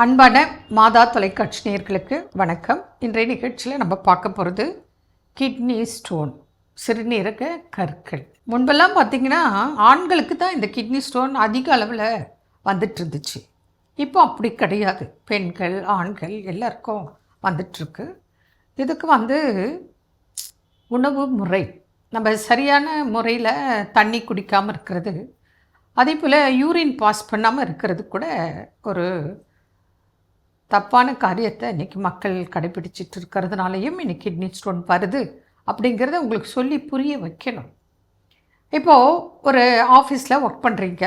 அன்பான மாதா தொலைக்காட்சி நேயர்களுக்கு வணக்கம். இன்றைய நிகழ்ச்சியில் நம்ம பார்க்க போகிறது கிட்னி ஸ்டோன், சிறுநீரக கற்கள். முன்பெல்லாம் பார்த்திங்கன்னா ஆண்களுக்கு தான் இந்த கிட்னி ஸ்டோன் அதிக அளவில் வந்துட்டு இருந்துச்சு. இப்போ அப்படி கிடையாது, பெண்கள் ஆண்கள் எல்லாருக்கும் வந்துட்டுருக்கு. இதுக்கு உணவு முறை, நம்ம சரியான முறையில் தண்ணி குடிக்காமல் இருக்கிறது, அதே போல் யூரின் பாஸ் பண்ணாமல் இருக்கிறது கூட ஒரு தப்பான காரியத்தை இன்றைக்கி மக்கள் கடைபிடிச்சிட்டு இருக்கிறதுனாலையும் இன்றைக்கி கிட்னி ஸ்டோன் வருது அப்படிங்கிறத உங்களுக்கு சொல்லி புரிய வைக்கணும். இப்போது ஒரு ஆஃபீஸில் ஒர்க் பண்ணுறீங்க,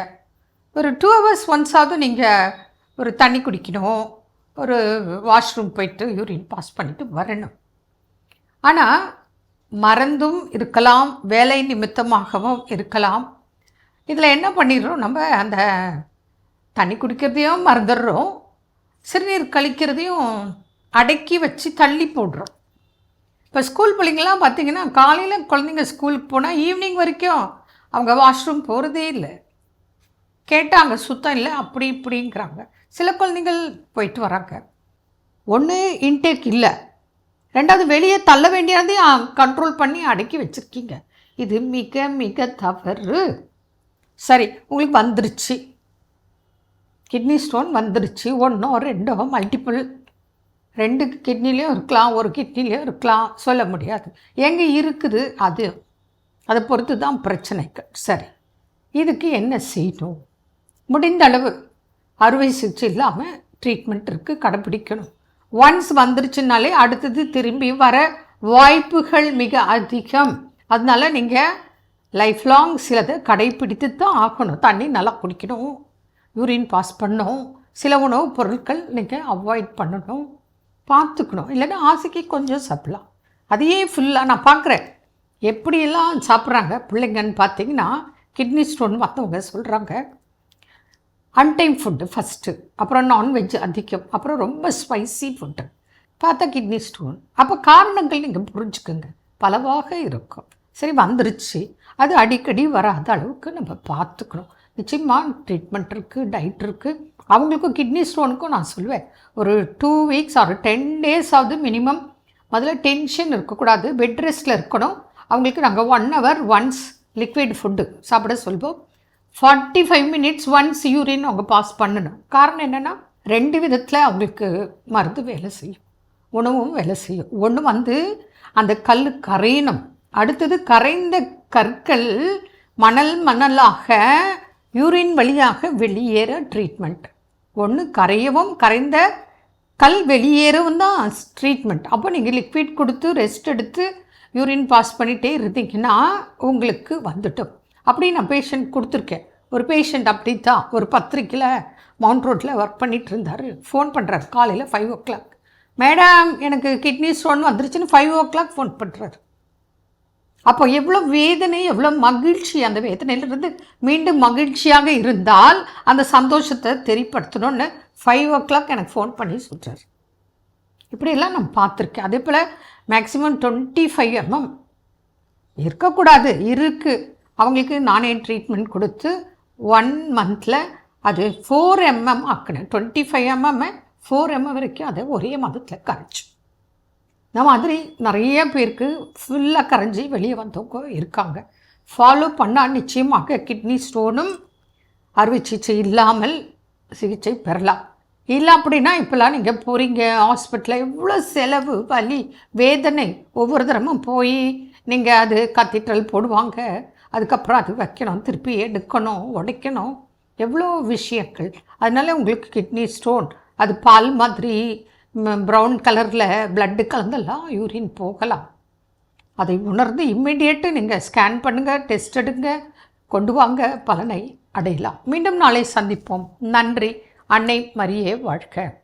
ஒரு 2 hours ஒன்ஸாவது நீங்கள் ஒரு தண்ணி குடிக்கணும், ஒரு வாஷ்ரூம் போயிட்டு யூரின் பாஸ் பண்ணிவிட்டு வரணும். ஆனால் மறந்தும் இருக்கலாம், வேலை நிமித்தமாகவும் இருக்கலாம். இதில் என்ன பண்ணிடுறோம், நம்ம அந்த தண்ணி குடிக்கிறதையும் மறந்துடுறோம், சிறுநீர் கழிக்கிறதையும் அடக்கி வச்சு தள்ளி போடுறோம். இப்போ ஸ்கூல் பிள்ளைங்கள்லாம் பார்த்திங்கன்னா காலையில் குழந்தைங்க ஸ்கூலுக்கு போனால் ஈவினிங் வரைக்கும் அவங்க வாஷ்ரூம் போகிறதே இல்லை. கேட்டால் அங்கே சுத்தம் இல்லை அப்படி இப்படிங்கிறாங்க. சில குழந்தைகள் போயிட்டு வராங்க. ஒன்று இன்டேக் இல்லை, ரெண்டாவது வெளியே தள்ள வேண்டியதையும் கண்ட்ரோல் பண்ணி அடக்கி வச்சுருக்கீங்க. இது மிக மிக தவறு. சரி, உங்களுக்கு வந்துருச்சு, கிட்னி ஸ்டோன் வந்துருச்சு, 1 or 2 மல்டிபிள், 2 கிட்னிலையும் இருக்கலாம், ஒரு கிட்னிலையும் இருக்கலாம், சொல்ல முடியாது எங்கே இருக்குது, அதை பொறுத்து தான் பிரச்சனைகள். சரி, இதுக்கு என்ன செய்யணும்? முடிந்த அளவு அறுவை சிகிச்சை இல்லாமல் ட்ரீட்மெண்ட் இருக்குது, கடைப்பிடிக்கணும். ஒன்ஸ் வந்துருச்சுனாலே அடுத்தது திரும்பி வர வாய்ப்புகள் மிக அதிகம். அதனால் நீங்கள் லைஃப் லாங் சிலதை கடைப்பிடித்து தான் ஆகணும். தண்ணி நல்லா குடிக்கணும், யூரின் பாஸ் பண்ணணும், சில உணவுப் பொருட்கள் நீங்கள் அவாய்ட் பண்ணணும், பார்த்துக்கணும். இல்லைன்னா ஆசைக்கு கொஞ்சம் சாப்பிட்லாம், அதையே ஃபுல்லாக நான் பார்க்குறேன் எப்படியெல்லாம் சாப்பிட்றாங்க பிள்ளைங்கன்னு பார்த்தீங்கன்னா. கிட்னி ஸ்டோன் மற்றவங்க சொல்கிறாங்க அன்டைம் ஃபுட்டு ஃபஸ்ட்டு, அப்புறம் நான்வெஜ் அதிகம், அப்புறம் ரொம்ப ஸ்பைசி ஃபுட்டு, பார்த்தா கிட்னி ஸ்டோன். அப்போ காரணங்கள் நீங்கள் புரிஞ்சுக்கோங்க, பலவாக இருக்கும். சரி, வந்துருச்சு, அது அடிக்கடி வராத அளவுக்கு நம்ம பார்த்துக்கணும். நிச்சயமாக ட்ரீட்மெண்ட் இருக்குது, டயட் இருக்குது. அவங்களுக்கும் கிட்னி ஸ்டோனுக்கும் நான் சொல்லுவேன், ஒரு 2 weeks or 10 days ஆகுது மினிமம். முதல்ல டென்ஷன் இருக்கக்கூடாது, பெட் ரெஸ்ட்டில் இருக்கணும். அவங்களுக்கு நாங்கள் 1 hour ஒன்ஸ் லிக்விட் ஃபுட்டு சாப்பிட சொல்வோம். 45 minutes ஒன்ஸ் யூரின் அவங்க பாஸ் பண்ணணும். காரணம் என்னென்னா 2 விதத்தில் அவங்களுக்கு மருந்து வேலை செய்யும், உணவும் வேலை செய்யும். ஒன்று அந்த கல் கரையணும், அடுத்தது கரைந்த கற்கள் மணலாக யூரின் வழியாக வெளியேற ட்ரீட்மெண்ட். ஒன்று கரையவும் கரைந்த கல் வெளியேறவும் தான் ட்ரீட்மெண்ட். அப்போ நீங்கள் லிக்விட் கொடுத்து ரெஸ்ட் எடுத்து யூரின் பாஸ் பண்ணிகிட்டே இருந்தீங்கன்னா உங்களுக்கு வந்துட்டோம். அப்படி நான் பேஷண்ட் கொடுத்துருக்கேன். ஒரு பேஷண்ட் அப்படி தான் ஒரு பத்திரிக்கையில் மவுண்ட் ரோட்டில் ஒர்க் பண்ணிகிட்டு இருந்தார். ஃபோன் பண்ணுறாரு காலையில் 5 o'clock, மேடம் எனக்கு கிட்னி ஸ்டோன் வந்துருச்சுன்னு 5 o'clock ஃபோன் பண்ணுறாரு. அப்போ எவ்வளோ வேதனை, எவ்வளோ மகிழ்ச்சி. அந்த வேதனையிலிருந்து மீண்டும் மகிழ்ச்சியாக இருந்தால் அந்த சந்தோஷத்தை தெரியப்படுத்தணும்னு 5 o'clock எனக்கு ஃபோன் பண்ணி சொல்கிறார். இப்படியெல்லாம் நான் பார்த்துருக்கேன். அதே போல் மேக்ஸிமம் 25 mm இருக்கக்கூடாது, இருக்குது. அவங்களுக்கு நானே ட்ரீட்மெண்ட் கொடுத்து 1 month அது 4 mm ஆக்கினேன். 25 mm 4 mm வரைக்கும் அதை ஒரே மாதத்தில் கரைச்சி. இந்த மாதிரி நிறைய பேருக்கு ஃபுல்லாக கரைஞ்சி வெளியே வந்தவங்க இருக்காங்க. ஃபாலோ பண்ணால் நிச்சயமாக கிட்னி ஸ்டோனும் அறுவை சிகிச்சை இல்லாமல் சிகிச்சை பெறலாம். இல்லை அப்படின்னா இப்போலாம் நீங்கள் போகிறீங்க ஹாஸ்பிட்டலில், எவ்வளோ செலவு, வலி, வேதனை. ஒவ்வொரு தரமும் போய் நீங்கள் அது கத்தீட்ரல் போடுவாங்க, அதுக்கப்புறம் அது வைக்கணும், திருப்பி எடுக்கணும், உடைக்கணும், எவ்வளோ விஷயங்கள். அதனால் உங்களுக்கு கிட்னி ஸ்டோன் அது பால் மாதிரி ப்ரௌன் கலரில் பிளட்டு கலந்தெல்லாம் யூரின் போகலாம். அதை உணர்ந்து இம்மிடியேட்டு நீங்கள் ஸ்கேன் பண்ணுங்கள், டெஸ்ட் எடுங்க, கொண்டு வாங்க, பலனை அடையலாம். மீண்டும் நாளை சந்திப்போம். நன்றி. அன்னை மரியே வாழ்க.